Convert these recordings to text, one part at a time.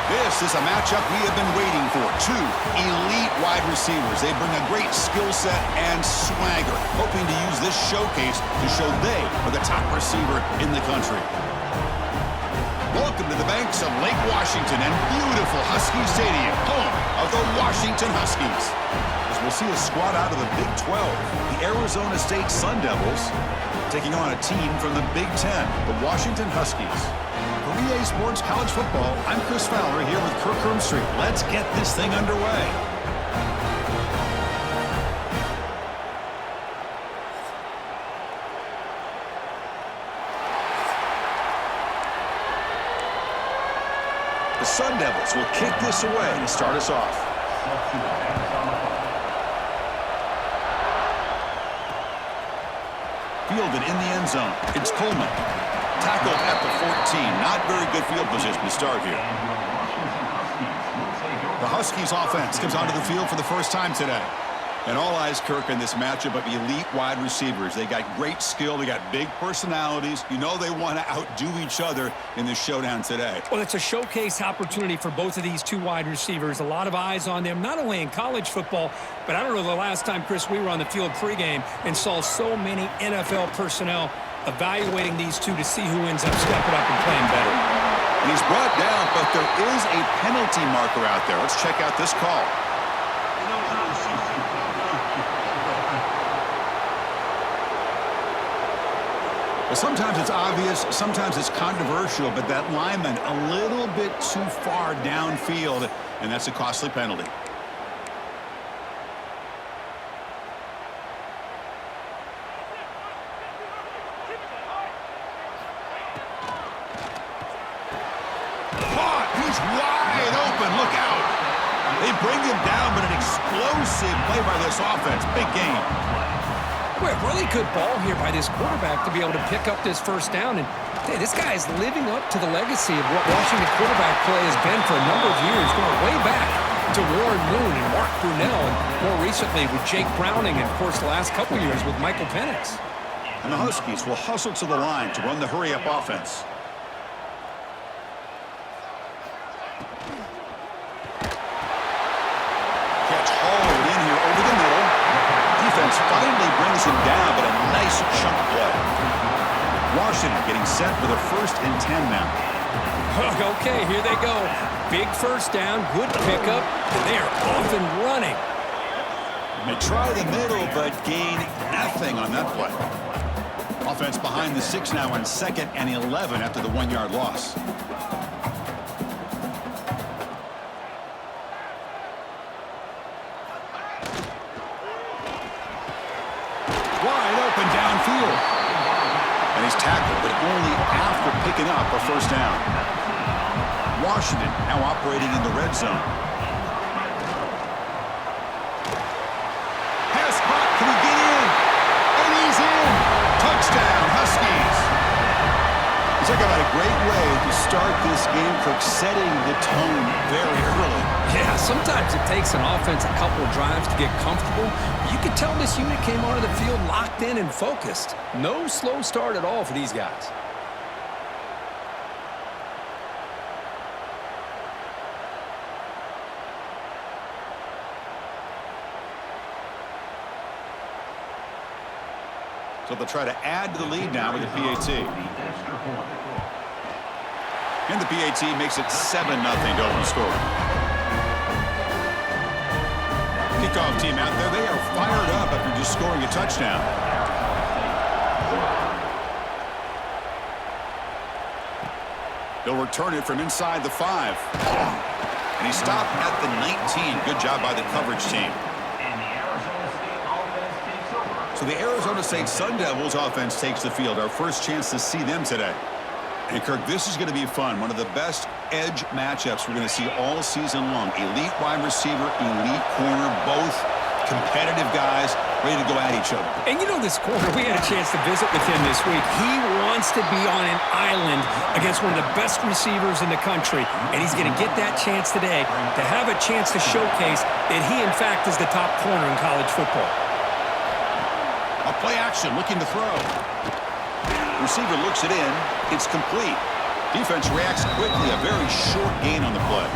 This is a matchup we have been waiting for. Two elite wide receivers. They bring a great skill set and swagger, hoping to use this showcase to show they are the top receiver in the country. Welcome to the banks of Lake Washington and beautiful Husky Stadium, home of the Washington Huskies. As we'll see a squad out of the Big 12, the Arizona State Sun Devils taking on a team from the Big 10, the Washington Huskies. For EA Sports College Football, I'm Chris Fowler here with Kirk Herbstreit. Let's get this thing underway. The Sun Devils will kick this away to start us off. Fielded in the end zone. It's Coleman. Tackled at the 14. Not very good field position to start here. The Huskies offense comes onto the field for the first time today. And all eyes, Kirk, in this matchup of elite wide receivers. They got great skill. They got big personalities. You know they want to outdo each other in this showdown today. Well, it's a showcase opportunity for both of these two wide receivers. A lot of eyes on them, not only in college football, but I don't know the last time, Chris, we were on the field pregame and saw so many NFL personnel evaluating these two to see who ends up stepping up and playing better. And he's brought down, but there is a penalty marker out there. Let's check out this call. Sometimes it's obvious, sometimes it's controversial, but that lineman a little bit too far downfield, and that's a costly penalty. Caught! He's wide open. Look out! They bring him down, but an explosive play by this offense. Big game. Boy, a really good ball here by this quarterback to be able to pick up this first down. And hey, this guy is living up to the legacy of what Washington quarterback play has been for a number of years, going way back to Warren Moon and Mark Brunell, and more recently with Jake Browning, and of course the last couple years with Michael Penix. And the Huskies will hustle to the line to run the hurry-up offense. Catch hauled in here over the middle. Defense finally brings him down, but a nice chunk play. Washington getting set for the 1st and 10 now. Okay, here they go. Big first down, good pickup, and they are off and running. They try the middle, but gain nothing on that play. Offense behind the 6 now on 2nd and 11 after the 1-yard loss. Wide open downfield. And he's tackled, but only after picking up a first down. Washington now operating in the red zone. Pass caught. Can he get in? And he's in. Touchdown, Huskies. Talk about a great way to start this game, Kirk, setting the tone very early. Yeah, sometimes it takes an offense a couple of drives to get comfortable. You can tell this unit came onto the field locked in and focused. No slow start at all for these guys. So they'll try to add to the lead now with the PAT. And the PAT makes it 7-0 to open score. Kickoff team out there. They are fired up after just scoring a touchdown. They'll return it from inside the 5. And he stopped at the 19. Good job by the coverage team. So the Arizona State Sun Devils offense takes the field. Our first chance to see them today. And, Kirk, this is going to be fun. One of the best edge matchups we're going to see all season long. Elite wide receiver, elite corner, both competitive guys ready to go at each other. And you know this corner, we had a chance to visit with him this week. He wants to be on an island against one of the best receivers in the country. And he's going to get that chance today to have a chance to showcase that he, in fact, is the top corner in college football. A play action, looking to throw. Receiver looks it in. It's complete. Defense reacts quickly, a very short gain on the play.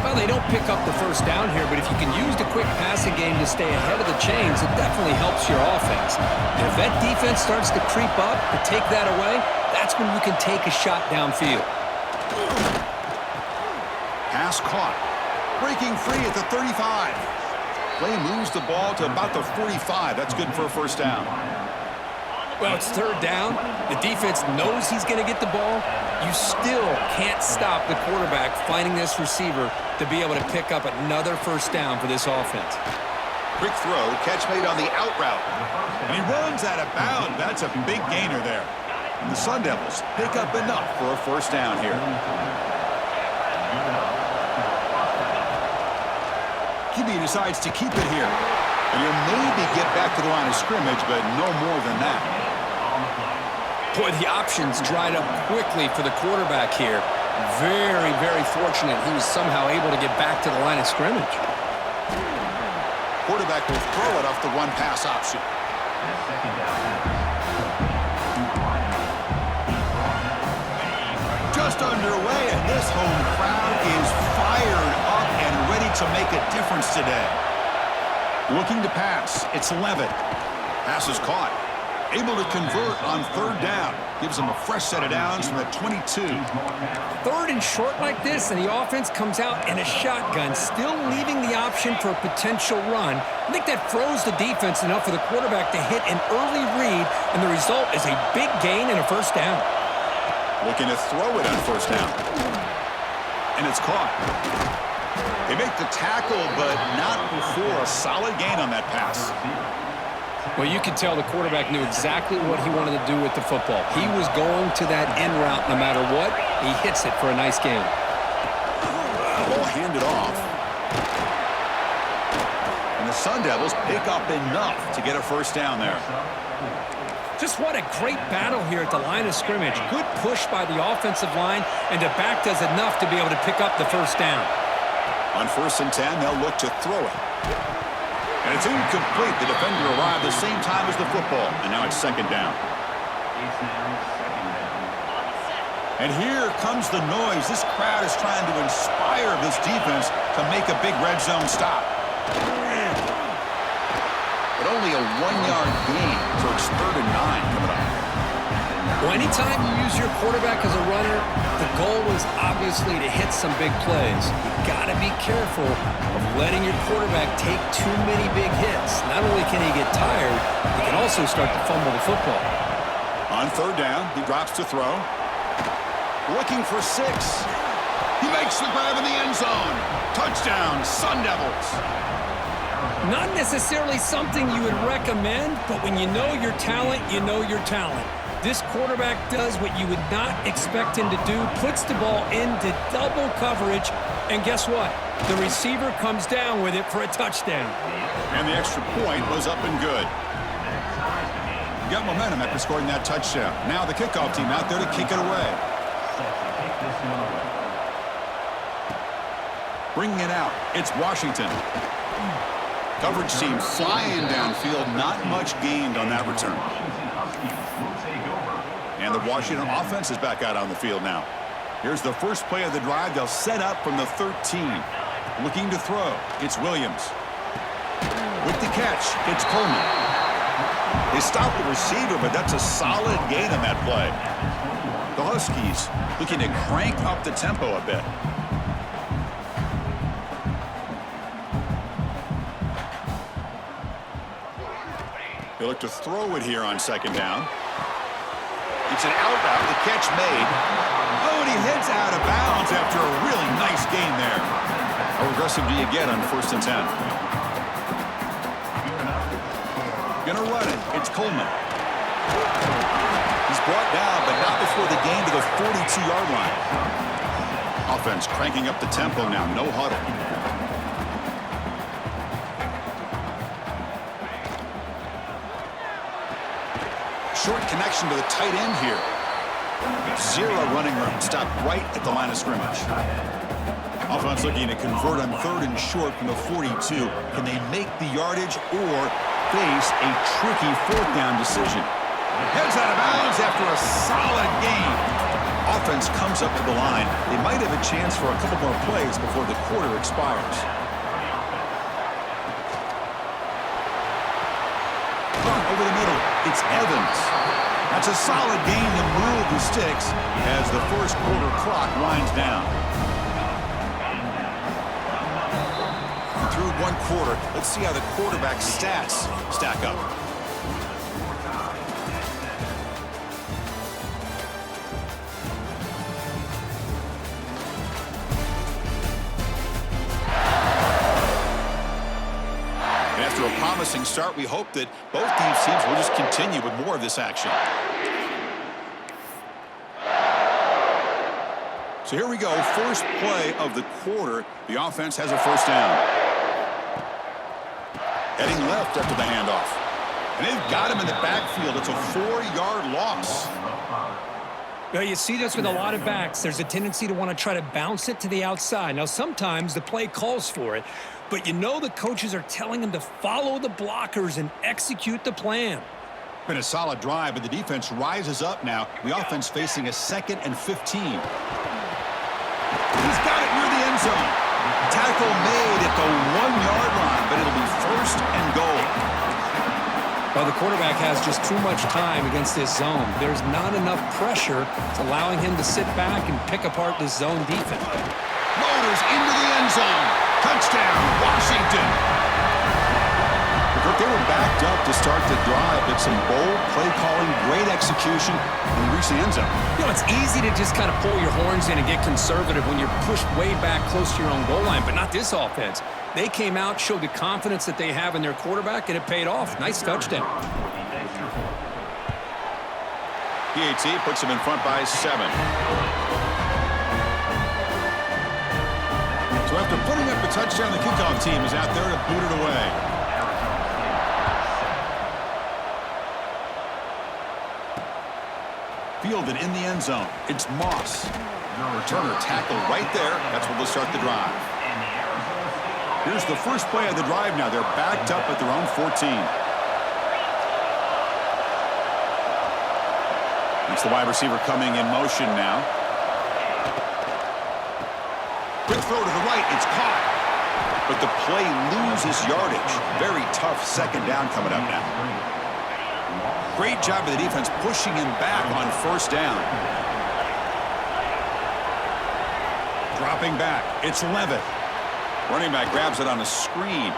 Well, they don't pick up the first down here, but if you can use the quick passing game to stay ahead of the chains, it definitely helps your offense. And if that defense starts to creep up to take that away, that's when you can take a shot downfield. Pass caught. Breaking free at the 35. Play moves the ball to about the 45. That's good for a first down. Well, it's third down. The defense knows he's going to get the ball. You still can't stop the quarterback finding this receiver to be able to pick up another first down for this offense. Quick throw, catch made on the out route. And he runs out of bounds. That's a big gainer there. And the Sun Devils pick up enough for a first down here. QB decides to keep it here. And he'll maybe get back to the line of scrimmage, but no more than that. Boy, the options dried up quickly for the quarterback here. Very, very fortunate he was somehow able to get back to the line of scrimmage. Quarterback will throw it off the one-pass option. Just underway, and this home crowd is fired up and ready to make a difference today. Looking to pass. It's Levitt. Pass is caught. Able to convert on third down. Gives them a fresh set of downs from the 22. Third and short like this, and the offense comes out in a shotgun, still leaving the option for a potential run. I think that froze the defense enough for the quarterback to hit an early read, and the result is a big gain and a first down. Looking to throw it on first down. And it's caught. They make the tackle, but not before a solid gain on that pass. Well, you could tell the quarterback knew exactly what he wanted to do with the football. He was going to that end route no matter what. He hits it for a nice gain. Ball handed off. And the Sun Devils pick up enough to get a first down there. Just what a great battle here at the line of scrimmage. Good push by the offensive line, and the back does enough to be able to pick up the first down. On 1st and 10, they'll look to throw it. And it's incomplete. The defender arrived the same time as the football. And now it's second down. And here comes the noise. This crowd is trying to inspire this defense to make a big red zone stop. But only a 1-yard gain, so it's 3rd and 9 coming up. Well, anytime you use your quarterback as a runner, the goal is obviously to hit some big plays. You've got to be careful of letting your quarterback take too many big hits. Not only can he get tired, he can also start to fumble the football. On 3rd down, he drops to throw. Looking for 6. He makes the grab in the end zone. Touchdown, Sun Devils. Not necessarily something you would recommend, but when you know your talent, you know your talent. This quarterback does what you would not expect him to do, puts the ball into double coverage, and guess what? The receiver comes down with it for a touchdown. And the extra point was up and good. Got momentum after scoring that touchdown. Now the kickoff team out there to kick it away. Bringing it out, it's Washington. Coverage team flying downfield, not much gained on that return. And the Washington offense is back out on the field now. Here's the first play of the drive. They'll set up from the 13. Looking to throw, it's Williams. With the catch, it's Coleman. They stopped the receiver, but that's a solid gain on that play. The Huskies looking to crank up the tempo a bit. They look to throw it here on 2nd down. It's an out route, the catch made. Oh, and he heads out of bounds after a really nice gain there. How aggressive do you get on 1st and 10? Gonna run it, it's Coleman. He's brought down, but not before the gain to the 42-yard line. Offense cranking up the tempo now, no huddle. Short connection to the tight end here. 0 running room. Stopped right at the line of scrimmage. Offense looking to convert on 3rd and short from the 42. Can they make the yardage or face a tricky 4th down decision? Heads out of bounds after a solid gain. offense comes up to the line, they might have a chance for a couple more plays before the quarter expires. Over the middle, it's Evans. That's a solid gain to move the sticks as the first quarter clock winds down. Through one quarter, let's see how the quarterback's stats stack up. After a promising start, we hope that both these teams will just continue with more of this action. So here we go, first play of the quarter. The offense has a first down. Heading left after the handoff. And they've got him in the backfield. It's a 4-yard loss. Well, you see this with a lot of backs. There's a tendency to want to try to bounce it to the outside. Now, sometimes the play calls for it, but you know the coaches are telling them to follow the blockers and execute the plan. Been a solid drive, but the defense rises up now. The offense facing a 2nd and 15. He's got it near the end zone. Tackle made at the 1-yard line, but it'll be first and goal. Well, the quarterback has just too much time against this zone. There's not enough pressure. It's allowing him to sit back and pick apart this zone defense. Motors into the end zone. Touchdown, Washington. They were backed up to start the drive. It's some bold play calling, great execution, and they reach the end zone. You know, it's easy to just kind of pull your horns in and get conservative when you're pushed way back close to your own goal line, but not this offense. They came out, showed the confidence that they have in their quarterback, and it paid off. Nice touchdown. PAT puts them in front by 7. So after putting up a touchdown, the kickoff team is out there to boot it away. Fielded in the end zone. It's Moss. Returner tackled right there. That's where they'll start the drive. Here's the first play of the drive now. They're backed up at their own 14. It's the wide receiver coming in motion now. Quick throw to the right. It's caught. But the play loses yardage. Very tough second down coming up now. Great job of the defense pushing him back on first down. Dropping back. It's Levitt. Running back grabs it on a screen.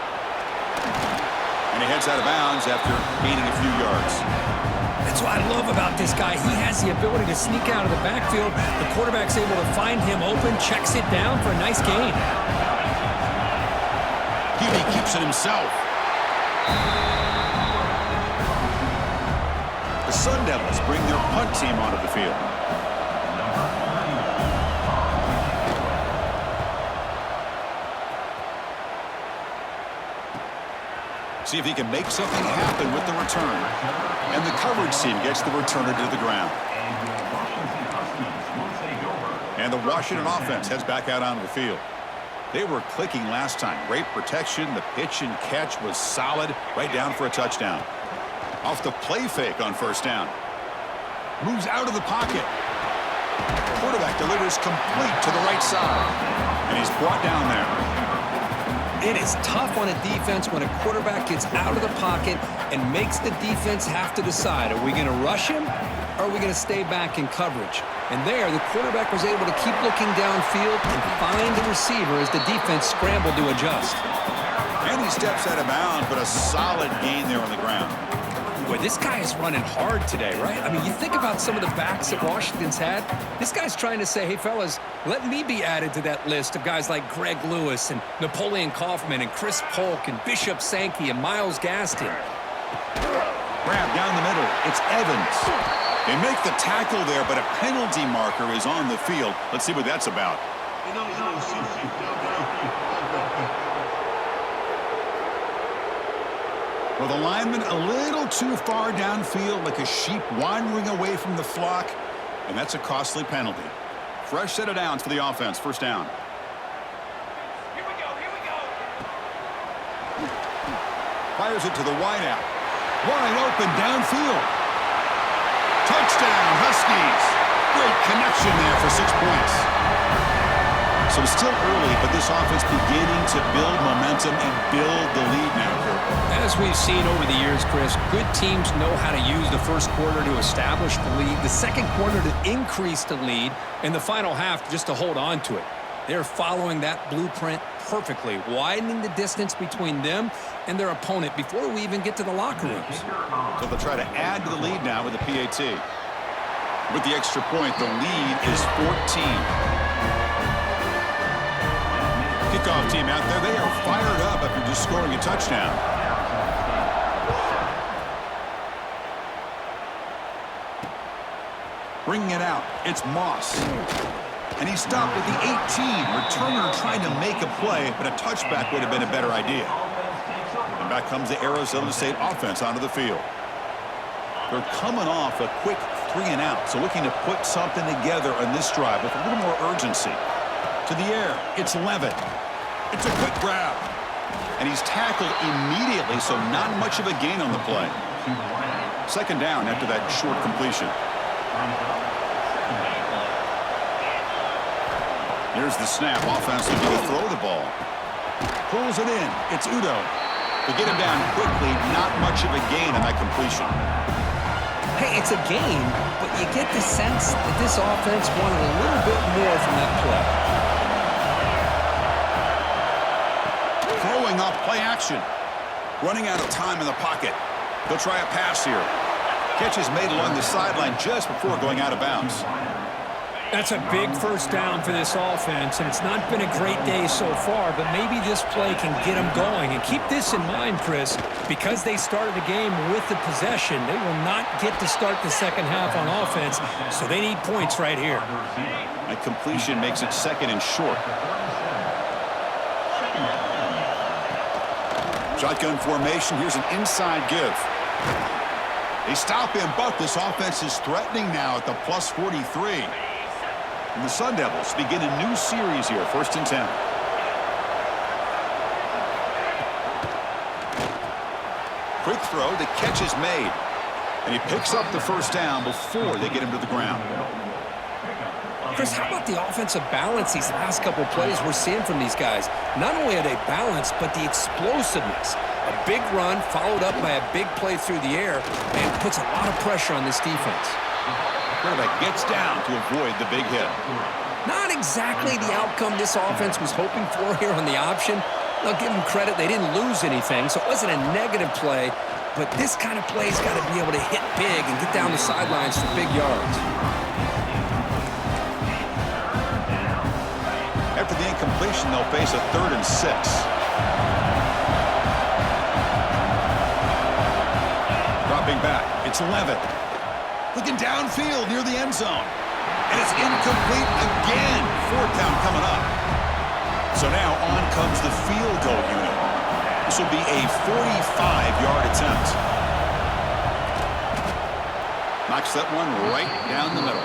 And he heads out of bounds after gaining a few yards. That's what I love about this guy. He has the ability to sneak out of the backfield. The quarterback's able to find him open, checks it down for a nice gain. He keeps it himself. The Sun Devils bring their punt team onto the field. See if he can make something happen with the return. And the coverage team gets the returner to the ground. And the Washington offense heads back out onto the field. They were clicking last time. Great protection. The pitch and catch was solid. Right down for a touchdown. Off the play fake on first down. Moves out of the pocket. Quarterback delivers complete to the right side. And he's brought down there. It is tough on a defense when a quarterback gets out of the pocket and makes the defense have to decide, are we going to rush him or are we going to stay back in coverage? And there, the quarterback was able to keep looking downfield and find the receiver as the defense scrambled to adjust. And he steps out of bounds, but a solid gain there on the ground. Boy, this guy is running hard today, right? I mean, you think about some of the backs that Washington's had. This guy's trying to say, hey, fellas, let me be added to that list of guys like Greg Lewis and Napoleon Kaufman and Chris Polk and Bishop Sankey and Myles Gaston. Grab down the middle. It's Evans. They make the tackle there, but a penalty marker is on the field. Let's see what that's about. Well, the lineman a little too far downfield, like a sheep wandering away from the flock, and that's a costly penalty. Fresh set of downs for the offense. First down. Here we go. Fires it to the wideout. Wide open downfield. Touchdown, Huskies. Great connection there for 6 points. So it's still early, but this offense beginning to build momentum and build the lead now, Kurt. As we've seen over the years, Chris, good teams know how to use the first quarter to establish the lead, the second quarter to increase the lead, and the final half just to hold on to it. They're following that blueprint perfectly, widening the distance between them and their opponent before we even get to the locker rooms. So they'll try to add to the lead now with the PAT. With the extra point, the lead is 14. Kickoff team out there, they are fired up after just scoring a touchdown. Bringing it out, it's Moss. And he stopped at the 18. Returner trying to make a play, but a touchback would have been a better idea. And back comes the Arizona State offense onto the field. They're coming off a quick 3-and-out, so looking to put something together on this drive with a little more urgency. To the air, it's Levitt. It's a quick grab. And he's tackled immediately, so not much of a gain on the play. Second down after that short completion. Here's the snap. Offense looking to throw the ball. Pulls it in. It's Udo. To get him down quickly, not much of a gain on that completion. Hey, it's a gain, but you get the sense that this offense wanted a little bit more from that play. Throwing off play action. Running out of time in the pocket. They'll try a pass here. Catch is made along the sideline just before going out of bounds. That's a big first down for this offense, and it's not been a great day so far, but maybe this play can get them going. And keep this in mind, Chris, because they started the game with the possession, they will not get to start the second half on offense, so they need points right here. A completion makes it second and short. Shotgun formation. Here's an inside give. They stop him, but this offense is threatening now at the plus 43. And the Sun Devils begin a new series here, 1st and 10. Quick throw, the catch is made. And he picks up the first down before they get him to the ground. Chris, how about the offensive balance these last couple plays we're seeing from these guys? Not only are they balanced, but the explosiveness. A big run followed up by a big play through the air and puts a lot of pressure on this defense. Quarterback gets down to avoid the big hit. Not exactly the outcome this offense was hoping for here on the option. I'll give them credit. They didn't lose anything, so it wasn't a negative play. But this kind of play's got to be able to hit big and get down the sidelines for big yards. After the incompletion, they'll face a 3rd and 6. Dropping back, it's Levitt. Looking downfield near the end zone. And it's incomplete again. 4th down coming up. So now on comes the field goal unit. This will be a 45-yard attempt. Knocks that one right down the middle.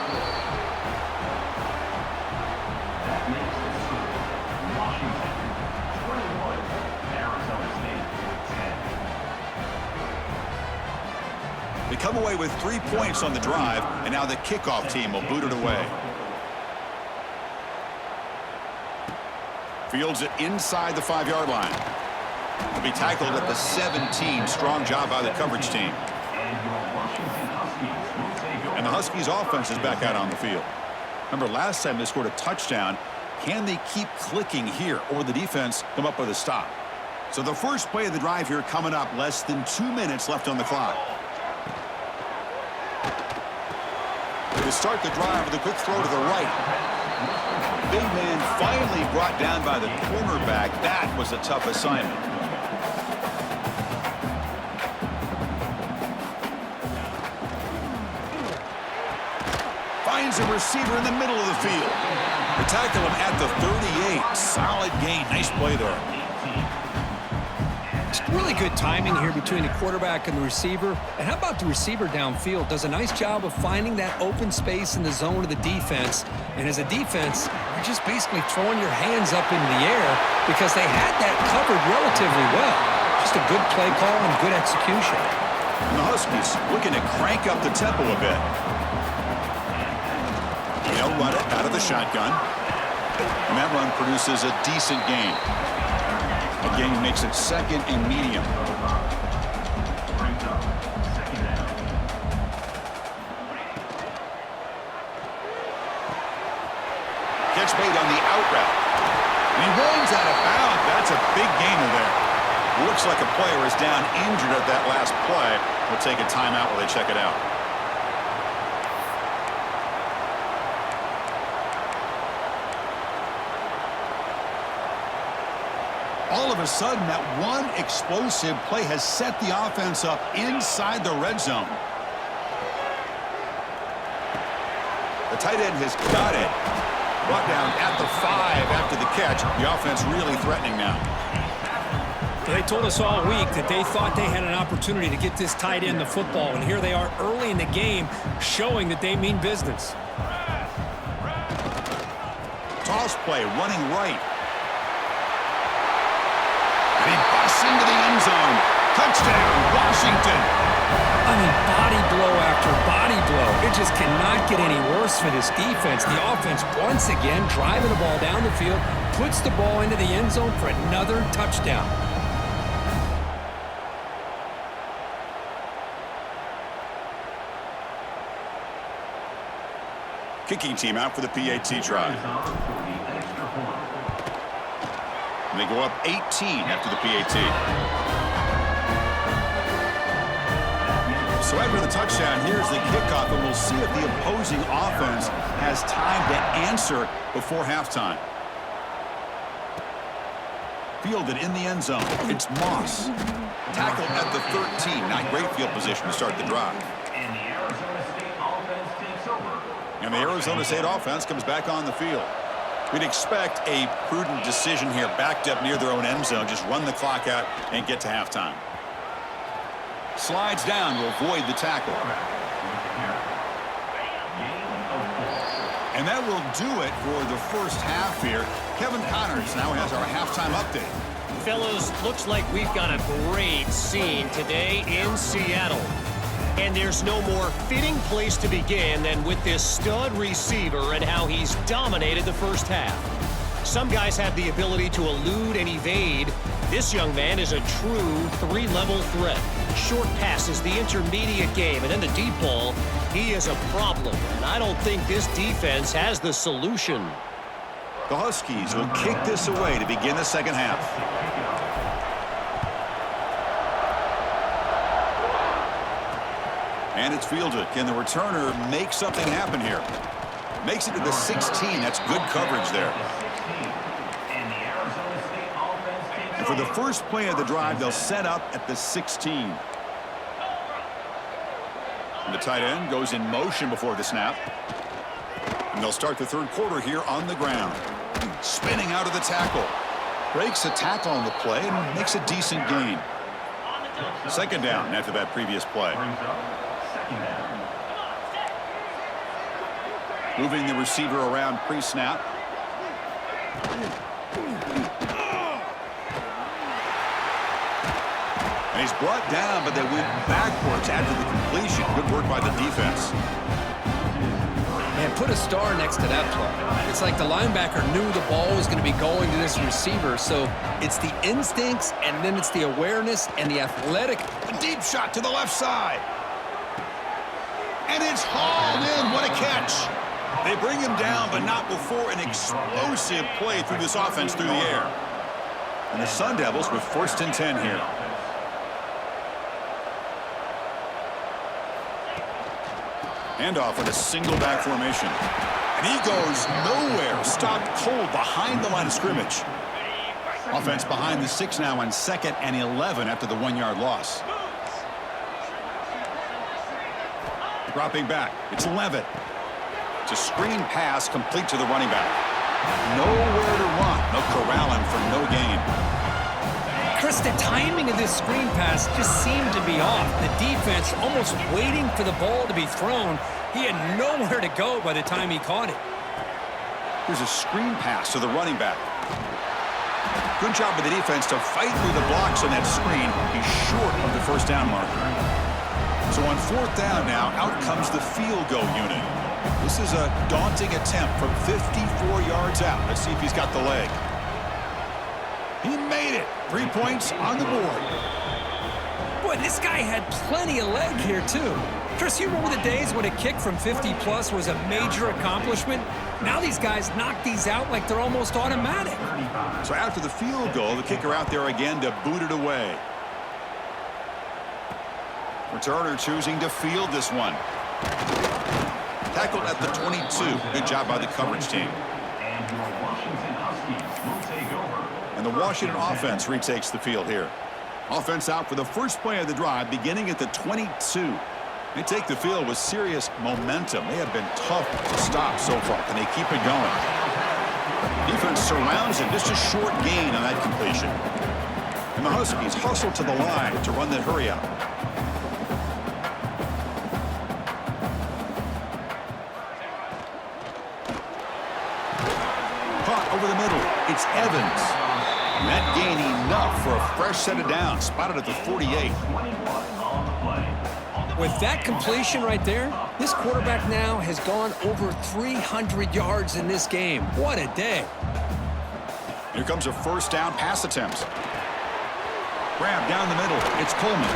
They come away with 3 points on the drive, and now the kickoff team will boot it away. Fields it inside the 5-yard line. He'll be tackled at the 17. Strong job by the coverage team. And the Huskies offense is back out on the field. Remember, last time they scored a touchdown. Can they keep clicking here, or the defense come up with a stop? So the first play of the drive here coming up, less than 2 minutes left on the clock. To start the drive with a quick throw to the right. Big man finally brought down by the cornerback. That was a tough assignment. Finds a receiver in the middle of the field. They tackle him at the 38. Solid gain. Nice play there. Really good timing here between the quarterback and the receiver. And how about the receiver downfield? Does a nice job of finding that open space in the zone of the defense. And as a defense, you're just basically throwing your hands up into the air because they had that covered relatively well. Just a good play call and good execution. And the Huskies looking to crank up the tempo a bit. run it out of the shotgun. And that run produces a decent gain. A gain makes it 2nd and medium. Catch made on the out route. And he runs out of bounds. That's a big gainer there. Looks like a player is down injured at that last play. We'll take a timeout while they check it out. All of a sudden, that one explosive play has set the offense up inside the red zone. The tight end has got it. Brought down at the 5 after the catch. The offense really threatening now. They told us all week that they thought they had an opportunity to get this tight end the football, and here they are early in the game showing that they mean business. Toss play, running right. And he busts into the end zone. Touchdown, Washington. I mean, body blow after body blow. It just cannot get any worse for this defense. The offense, once again, driving the ball down the field, puts the ball into the end zone for another touchdown. Kicking team out for the PAT try. And they go up 18 after the PAT. So after the touchdown, here's the kickoff, and we'll see if the opposing offense has time to answer before halftime. Fielded in the end zone. It's Moss. Tackled at the 13. Not great field position to start the drive. And the Arizona State offense comes back on the field. We'd expect a prudent decision here, backed up near their own end zone. Just run the clock out and get to halftime. Slides down to avoid the tackle. And that will do it for the first half here. Kevin Connors now has our halftime update. Fellas, looks like we've got a great scene today in Seattle. And there's no more fitting place to begin than with this stud receiver and how he's dominated the first half. Some guys have the ability to elude and evade. This young man is a true 3-level threat. Short passes, the intermediate game, and then the deep ball. He is a problem, and I don't think this defense has the solution. The Huskies will kick this away to begin the second half. And it's fielded. Can the returner make something happen here? Makes it to the 16. That's good coverage there. And for the first play of the drive, they'll set up at the 16. And the tight end goes in motion before the snap. And they'll start the third quarter here on the ground. Spinning out of the tackle. Breaks a tackle on the play and makes a decent gain. Second down after that previous play. Moving the receiver around pre-snap. And he's brought down, but they went backwards after the completion. Good work by the defense. Man, put a star next to that play. It's like the linebacker knew the ball was going to be going to this receiver, so it's the instincts, and then it's the awareness and the athletic. A deep shot to the left side. And it's hauled in. What a catch. They bring him down, but not before an explosive play through this offense through the air. And the Sun Devils with 1st and 10 here. Handoff with a single back formation. And he goes nowhere. Stopped cold behind the line of scrimmage. Offense behind the 6 now on 2nd and 11 after the 1-yard loss. Dropping back. It's Levitt. It's a screen pass complete to the running back. Nowhere to run. No corralling for no gain. Chris, the timing of this screen pass just seemed to be off. The defense almost waiting for the ball to be thrown. He had nowhere to go by the time he caught it. Here's a screen pass to the running back. Good job by the defense to fight through the blocks on that screen. He's short of the first down marker. So on 4th down now, out comes the field goal unit. This is a daunting attempt from 54 yards out. Let's see if he's got the leg. He made it. 3 points on the board. Boy, this guy had plenty of leg here, too. Chris, you remember the days when a kick from 50-plus was a major accomplishment? Now these guys knock these out like they're almost automatic. So after the field goal, the kicker out there again to boot it away. Returner choosing to field this one. Tackled at the 22. Good job by the coverage team. And the Washington offense retakes the field here. Offense out for the first play of the drive, beginning at the 22. They take the field with serious momentum. They have been tough to stop so far. Can they keep it going? Defense surrounds him. Just a short gain on that completion. And the Huskies hustle to the line to run that hurry out. Caught over the middle. It's Evans. And that gain enough for a fresh set of downs. Spotted at the 48. With that completion right there, this quarterback now has gone over 300 yards in this game. What a day. Here comes a first down pass attempt. Grab down the middle. It's Coleman.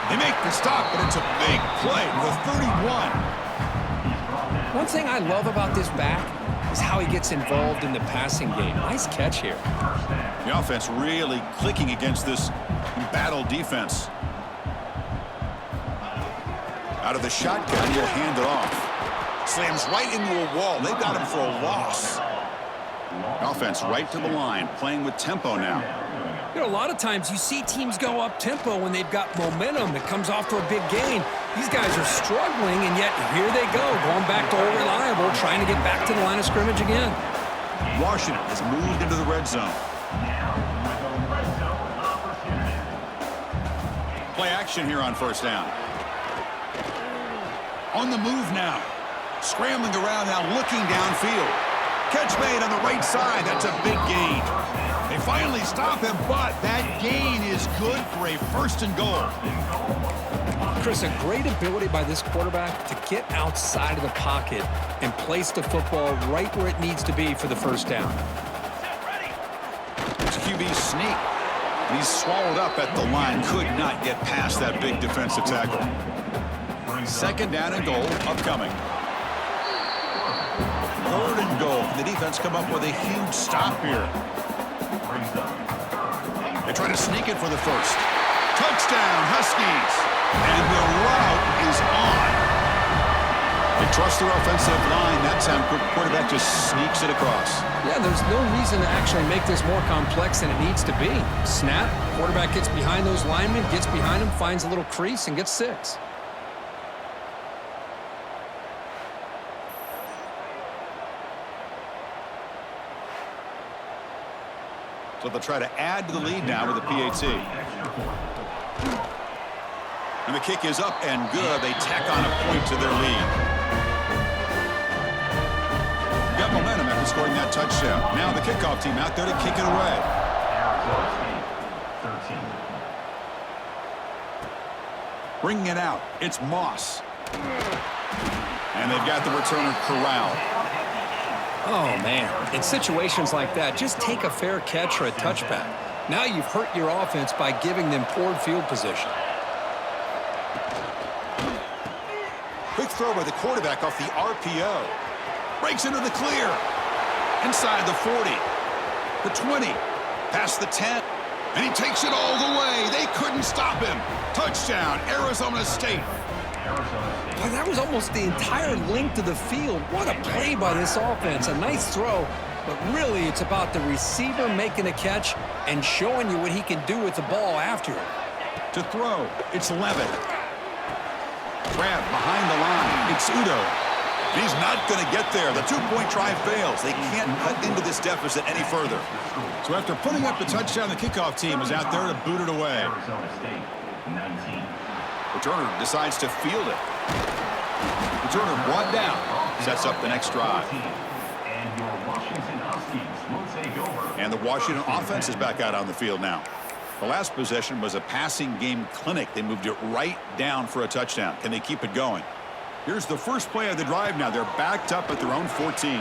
They make the stop, but it's a big play with 31. One thing I love about this back is how he gets involved in the passing game. Nice catch here. The offense really clicking against this embattled defense. Out of the shotgun, he'll hand it off. Slams right into a wall. They've got him for a loss. Offense right to the line, playing with tempo now. You know, a lot of times you see teams go up-tempo when they've got momentum that comes after a big gain. These guys are struggling, and yet here they go, going back to old reliable, trying to get back to the line of scrimmage again. Washington has moved into the red zone. Play action here on first down. On the move now. Scrambling around now, looking downfield. Catch made on the right side. That's a big gain. They finally stop him, but that gain is good for a first and goal. Chris, a great ability by this quarterback to get outside of the pocket and place the football right where it needs to be for the first down. It's QB sneak. And he's swallowed up at the line. Could not get past that big defensive tackle. Second down and goal upcoming. Third and goal. The defense come up with a huge stop here. They try to sneak it for the first. Touchdown, Huskies. And the route is on. They trust their offensive line. That time, quarterback just sneaks it across. Yeah, there's no reason to actually make this more complex than it needs to be. Snap, quarterback gets behind those linemen, gets behind them, finds a little crease, and gets 6. So they'll try to add to the lead now with a PAT. And the kick is up and good. They tack on a point to their lead. Got momentum after scoring that touchdown. Now the kickoff team out there to kick it away. Bringing it out, it's Moss. And they've got the returner corralled. Oh, man. In situations like that, just take a fair catch or a touchback. Now you've hurt your offense by giving them poor field position. Quick throw by the quarterback off the RPO. Breaks into the clear. Inside the 40. The 20. Past the 10. And he takes it all the way. They couldn't stop him. Touchdown, Arizona State. Boy, that was almost the entire length of the field. What a play by this offense. A nice throw, but really it's about the receiver making a catch and showing you what he can do with the ball after it. To throw, it's Levitt. Grab behind the line. It's Udo. He's not going to get there. The two-point try fails. They can't cut into this deficit any further. So after putting up the touchdown, the kickoff team is out there to boot it away. Returner decides to field it. Returner brought down. Sets up the next drive. And the Washington offense is back out on the field now. The last possession was a passing game clinic. They moved it right down for a touchdown. Can they keep it going? Here's the first play of the drive now. They're backed up at their own 14.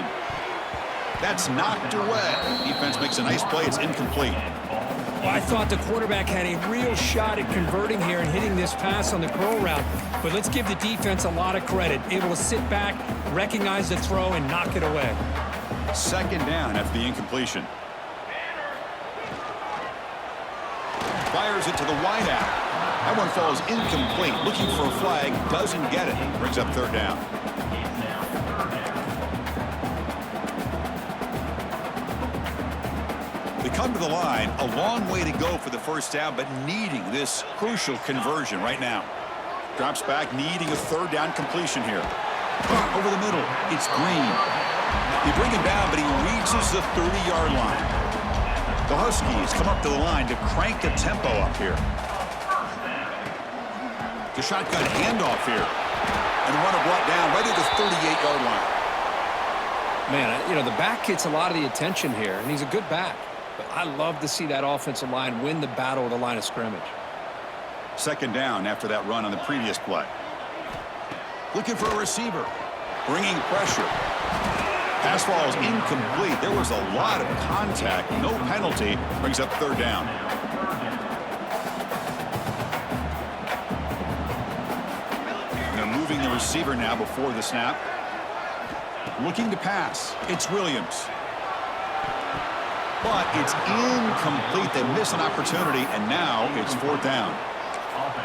That's knocked away. Defense makes a nice play. It's incomplete. Well, I thought the quarterback had a real shot at converting here and hitting this pass on the curl route. But let's give the defense a lot of credit. Able to sit back, recognize the throw, and knock it away. Second down after the incompletion. Fires it to the wideout. That one falls incomplete. Looking for a flag. Doesn't get it. Brings up third down. They come to the line. A long way to go for the first down, but needing this crucial conversion right now. Drops back, needing a third down completion here. Over the middle. It's Green. They bring him down, but he reaches the 30-yard line. The Huskies come up to the line to crank the tempo up here. The shotgun handoff here. And the runner brought down right at the 38-yard line. Man, you know, the back gets a lot of the attention here, and he's a good back. But I love to see that offensive line win the battle at the line of scrimmage. Second down after that run on the previous play. Looking for a receiver. Bringing pressure. Pass falls incomplete. There was a lot of contact. No penalty. Brings up third down. They're moving the receiver now before the snap. Looking to pass. It's Williams. But it's incomplete. They miss an opportunity, and now it's fourth down.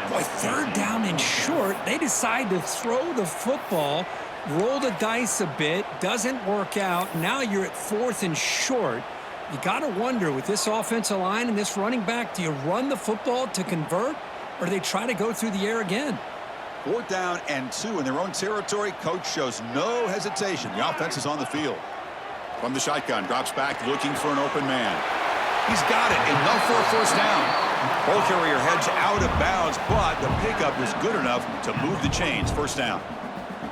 Boy, third down and short. They decide to throw the football, roll the dice a bit, doesn't work out. Now you're at fourth and short. You got to wonder, with this offensive line and this running back, do you run the football to convert, or do they try to go through the air again? Fourth down and 2 in their own territory. Coach shows no hesitation. The offense is on the field. From the shotgun, drops back, looking for an open man. He's got it. Enough for a first down. Ball carrier heads out of bounds, but the pickup is good enough to move the chains. First down.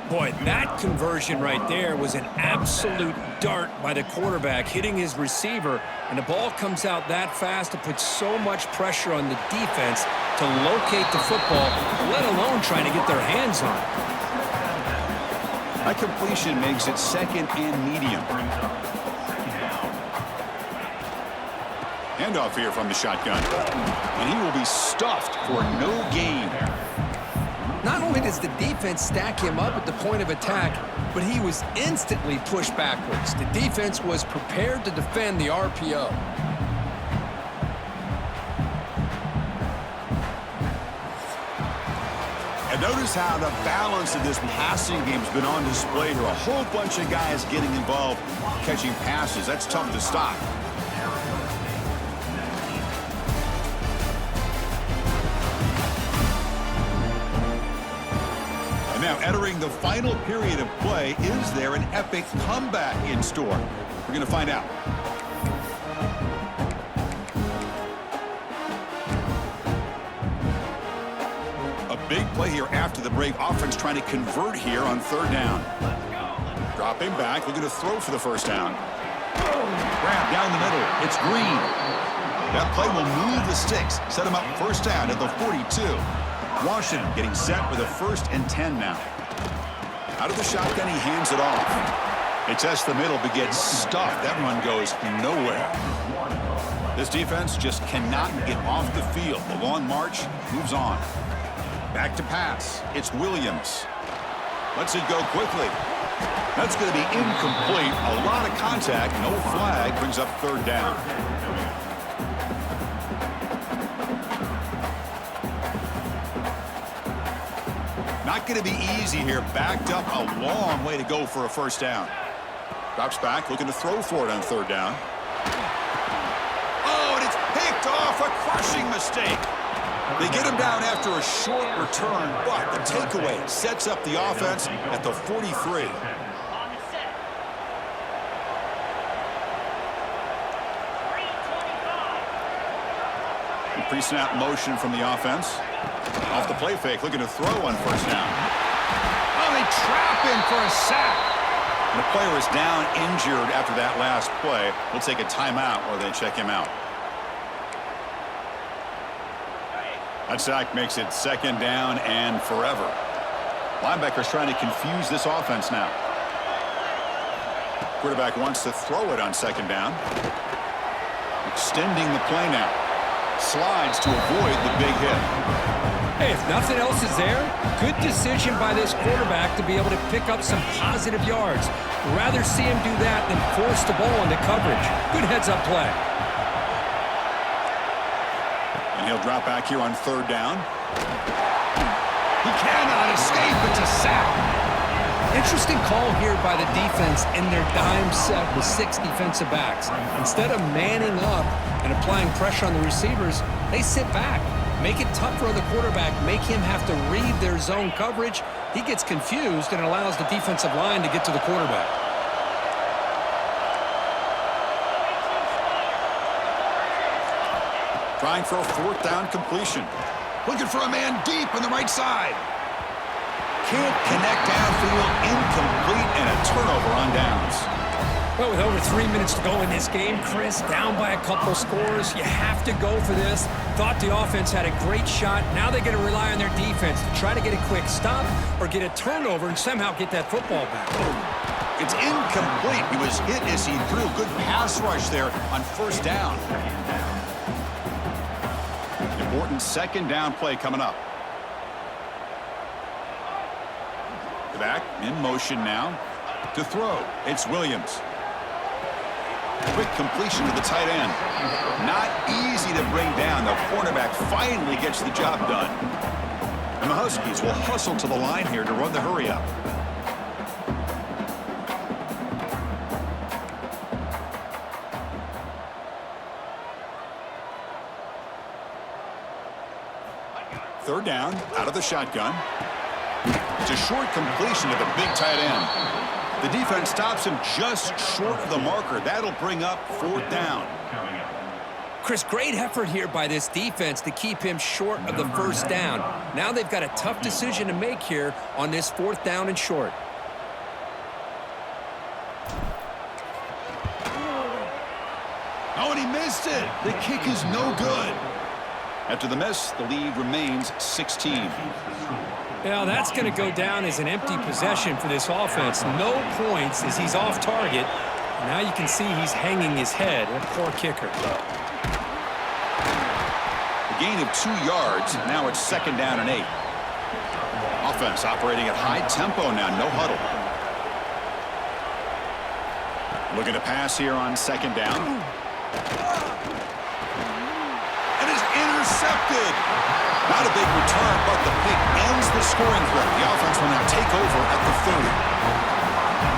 Boy, that conversion right there was an absolute dart by the quarterback, hitting his receiver, and the ball comes out that fast to put so much pressure on the defense to locate the football, let alone trying to get their hands on it. That completion makes it second and medium. Handoff here from the shotgun. And he will be stuffed for no gain. Not only does the defense stack him up at the point of attack, but he was instantly pushed backwards. The defense was prepared to defend the RPO. And notice how the balance of this passing game has been on display here. A whole bunch of guys getting involved, catching passes. That's tough to stop. And now entering the final period of play, is there an epic comeback in store? We're going to find out. Big play here after the break. Offense trying to convert here on third down. Dropping back, looking to throw for the first down. Grab down the middle. It's Green. That play will move the sticks. Set him up first down at the 42. Washington getting set with a 1st and 10 now. Out of the shotgun, he hands it off. It tests the middle, but gets stuffed. That run goes nowhere. This defense just cannot get off the field. The long march moves on. Back to pass. It's Williams. Lets it go quickly. That's going to be incomplete. A lot of contact. No flag. Brings up third down. Not going to be easy here. Backed up a long way to go for a first down. Drops back. Looking to throw for it on third down. Oh, and it's picked off. A crushing mistake. They get him down after a short return, but the takeaway sets up the offense at the 43. Pre-snap motion from the offense. Off the play fake, looking to throw on first down. Oh, they trap him for a sack. And the player is down injured after that last play. We'll take a timeout while they check him out. That sack makes it second down and forever. Linebacker's trying to confuse this offense now. Quarterback wants to throw it on second down. Extending the play now. Slides to avoid the big hit. Hey, if nothing else is there, good decision by this quarterback to be able to pick up some positive yards. Rather see him do that than force the ball into coverage. Good heads-up play. And he'll drop back here on third down. He cannot escape. It's a sack. Interesting call here by the defense in their dime set with 6 defensive backs. Instead of manning up and applying pressure on the receivers, they sit back. Make it tougher on the quarterback, make him have to read their zone coverage. He gets confused and allows the defensive line to get to the quarterback. Trying for a fourth down completion. Looking for a man deep on the right side. Can't connect downfield, incomplete, and a turnover on downs. Well, with over 3 minutes to go in this game, Chris, down by a couple scores, you have to go for this. Thought the offense had a great shot. Now they're going to rely on their defense to try to get a quick stop or get a turnover and somehow get that football back. It's incomplete. He was hit as he threw. Good pass rush there on first down. Important second down play coming up. Back in motion now to throw. It's Williams. Quick completion to the tight end. Not easy to bring down. The cornerback finally gets the job done. And the Huskies will hustle to the line here to run the hurry up. Third down, out of the shotgun. It's a short completion to the big tight end. The defense stops him just short of the marker. That'll bring up fourth down. Chris, great effort here by this defense to keep him short of the first down. Now they've got a tough decision to make here on this fourth down and short. Oh, and he missed it. The kick is no good. After the miss, the lead remains 16. Well, that's going to go down as an empty possession for this offense. No points as he's off target. Now you can see he's hanging his head. A poor kicker. A gain of 2 yards. Now it's second down and 8. Offense operating at high tempo now. No huddle. Looking to pass here on second down. And it's intercepted. Not a big return, but the pick ends the scoring threat. The offense will now take over at the 30.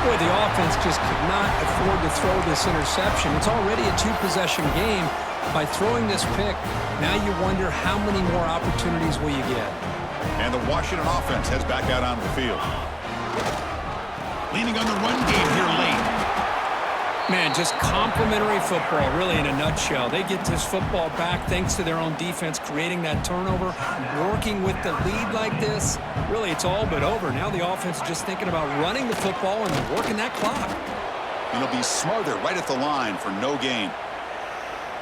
Boy, the offense just could not afford to throw this interception. It's already a 2-possession game. By throwing this pick, now you wonder how many more opportunities will you get. And the Washington offense heads back out onto the field. Leaning on the run game here late. Man, just complimentary football, really, in a nutshell. They get this football back thanks to their own defense, creating that turnover, working with the lead like this. Really, it's all but over. Now the offense is just thinking about running the football and working that clock. And he'll be smothered right at the line for no gain.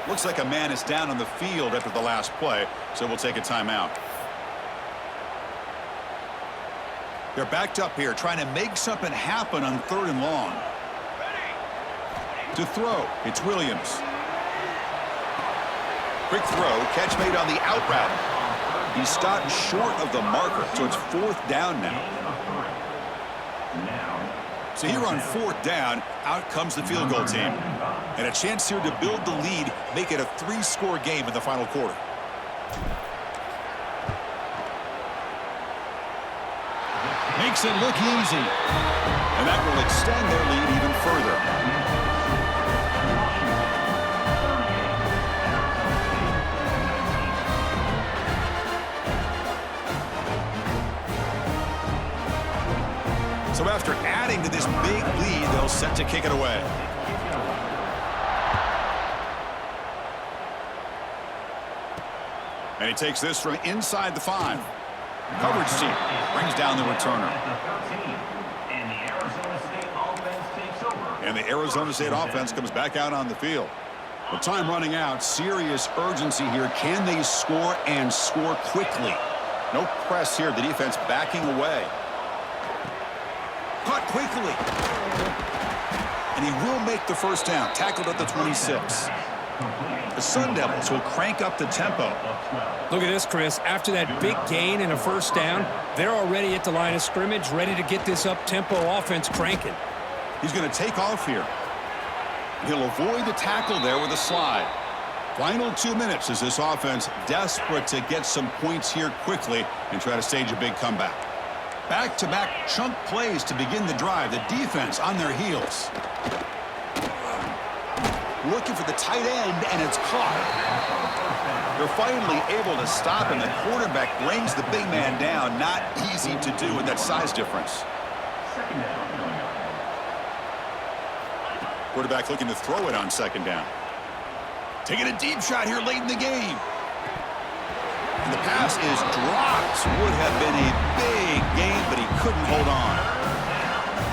Looks like a man is down on the field after the last play, so we'll take a timeout. They're backed up here, trying to make something happen on third and long. To throw, it's Williams. Quick throw, catch made on the out route. He's stopped short of the marker, so it's fourth down now. So here on fourth down, out comes the field goal team. And a chance here to build the lead, make it a 3-score game in the final quarter. Makes it look easy. And that will extend their lead even further. So after adding to this big lead, they'll set to kick it away. And he takes this from inside the 5. Coverage team brings down the returner. And the Arizona State offense comes back out on the field. With time running out, serious urgency here. Can they score and score quickly? No press here. The defense backing away. Caught quickly. And he will make the first down. Tackled at the 26. The Sun Devils will crank up the tempo. Look at this, Chris. After that big gain and a first down, they're already at the line of scrimmage, ready to get this up-tempo offense cranking. He's going to take off here. He'll avoid the tackle there with a slide. Final 2 minutes as this offense desperate to get some points here quickly and try to stage a big comeback. Back-to-back chunk plays to begin the drive. The defense on their heels. Looking for the tight end, and it's caught. They're finally able to stop, and the quarterback brings the big man down. Not easy to do with that size difference. Quarterback looking to throw it on second down. Taking a deep shot here late in the game. And the pass is dropped. Would have been a big game, but he couldn't hold on.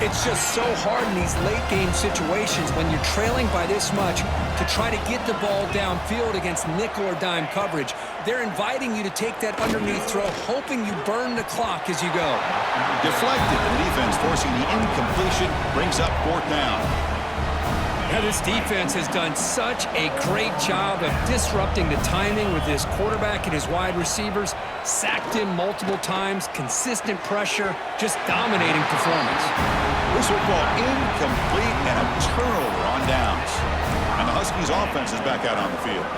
It's just so hard in these late-game situations when you're trailing by this much to try to get the ball downfield against nickel or dime coverage. They're inviting you to take that underneath throw, hoping you burn the clock as you go. Deflected. The defense forcing the incompletion. Brings up fourth down. Now, this defense has done such a great job of disrupting the timing with this quarterback and his wide receivers. Sacked him multiple times, consistent pressure, just dominating performance. This football incomplete and a turnover on downs. And the Huskies offense is back out on the field.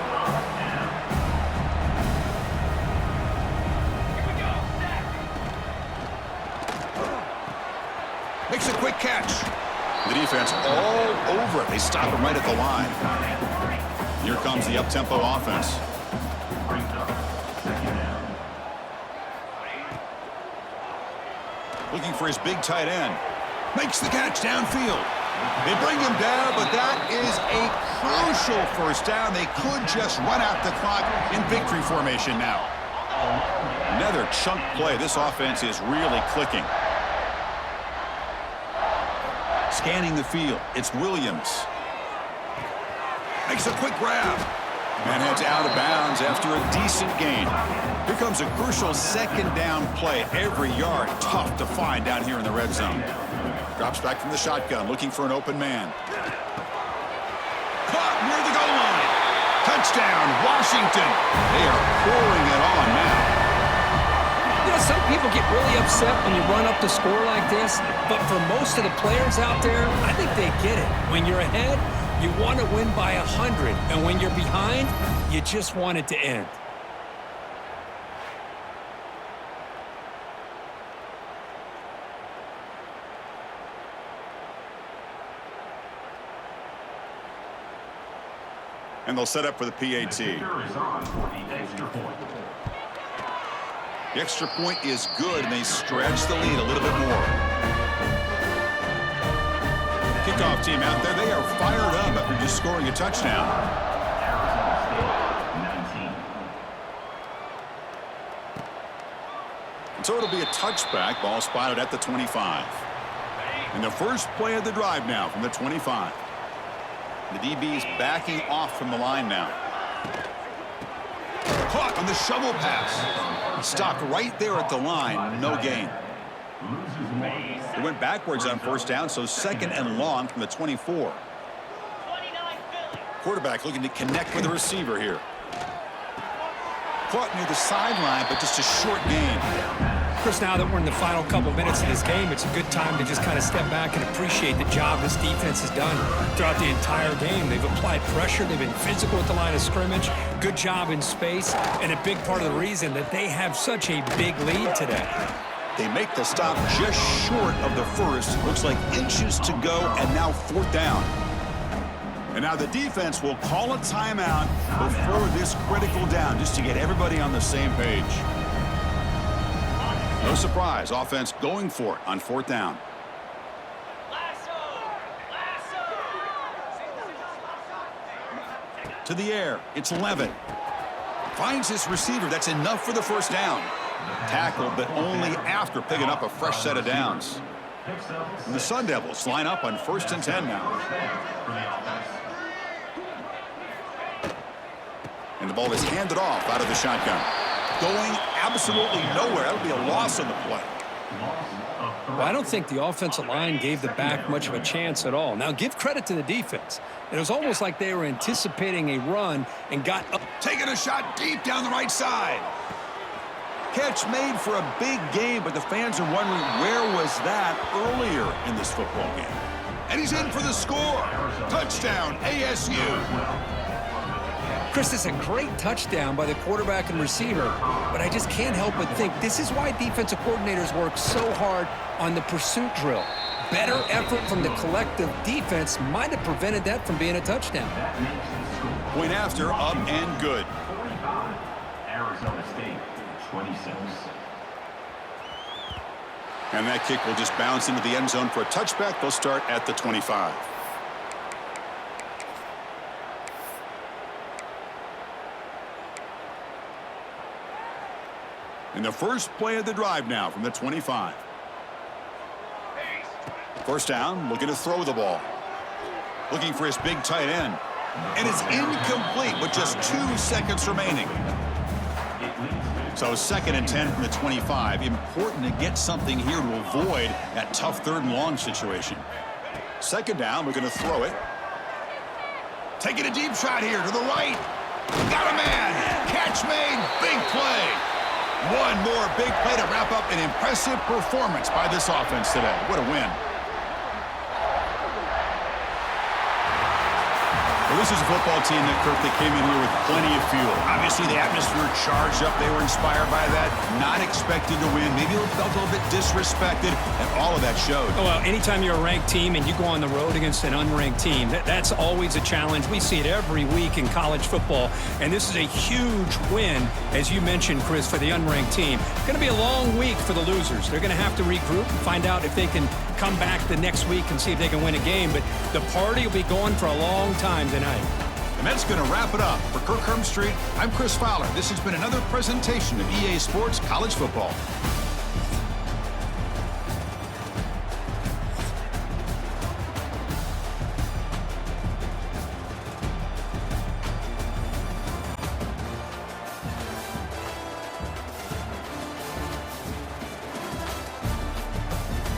Makes a quick catch. The defense all over it. They stop him right at the line. Here comes the up-tempo offense. Looking for his big tight end. Makes the catch downfield. They bring him down, but that is a crucial first down. They could just run out the clock in victory formation now. Another chunk play. This offense is really clicking. Scanning the field, it's Williams. Makes a quick grab. And heads out of bounds after a decent gain. Here comes a crucial second down play. Every yard tough to find down here in the red zone. Drops back from the shotgun, looking for an open man. Caught near the goal line. Touchdown, Washington. They are pouring it on now. You know, some people get really upset when you run up the score like this, but for most of the players out there, I think they get it. When you're ahead, you want to win by 100, and when you're behind, you just want it to end. And they'll set up for the PAT. The extra point is good, and they stretch the lead a little bit more. Kickoff team out there, they are fired up after just scoring a touchdown. And so it'll be a touchback, ball spotted at the 25. And the first play of the drive now from the 25. The DB is backing off from the line now. Caught on the shovel pass. Stopped right there at the line. No gain. They went backwards on first down, so second and long from the 24. Quarterback looking to connect with the receiver here. Caught near the sideline, but just a short gain. Chris, now that we're in the final couple minutes of this game, it's a good time to just kind of step back and appreciate the job this defense has done throughout the entire game. They've applied pressure. They've been physical at the line of scrimmage. Good job in space, and a big part of the reason that they have such a big lead today. They make the stop just short of the first. Looks like inches to go, and now fourth down. And now the defense will call a timeout before this critical down, just to get everybody on the same page. No surprise, offense going for it on fourth down. To the air, it's Levitt. Finds his receiver, that's enough for the first down. Tackled, but only after picking up a fresh set of downs. And the Sun Devils line up on 1st and 10 now. And the ball is handed off out of the shotgun. Going absolutely nowhere. That'll be a loss on the play. Well, I don't think the offensive line gave the back much of a chance at all. Now, give credit to the defense. It was almost like they were anticipating a run and got up. Taking a shot deep down the right side. Catch made for a big gain, but the fans are wondering where was that earlier in this football game. And he's in for the score. Touchdown, ASU. Chris, it's a great touchdown by the quarterback and receiver, but I just can't help but think this is why defensive coordinators work so hard on the pursuit drill. Better effort from the collective defense might have prevented that from being a touchdown. Point after, up and good. Arizona State, 26. And that kick will just bounce into the end zone for a touchback. They'll start at the 25. In the first play of the drive now from the 25. First down, looking to throw the ball. Looking for his big tight end. And it's incomplete with just 2 seconds remaining. So 2nd and 10 from the 25. Important to get something here to avoid that tough 3rd and long situation. 2nd down, looking to throw it. Taking a deep shot here to the right. Got a man. Catch made. Big play. One more big play to wrap up an impressive performance by this offense today. What a win. Well, this is a football team that, Kirk, that came in here with plenty of fuel. Obviously, the atmosphere charged up. They were inspired by that. Not expected to win. Maybe felt a little bit disrespected, and all of that showed. Oh, well, anytime you're a ranked team and you go on the road against an unranked team, that's always a challenge. We see it every week in college football, and this is a huge win, as you mentioned, Chris, for the unranked team. It's going to be a long week for the losers. They're going to have to regroup and find out if they can come back the next week and see if they can win a game. But the party will be going for a long time tonight. And that's going to wrap it up. For Kirk Herbstreit, I'm Chris Fowler. This has been another presentation of EA Sports College Football.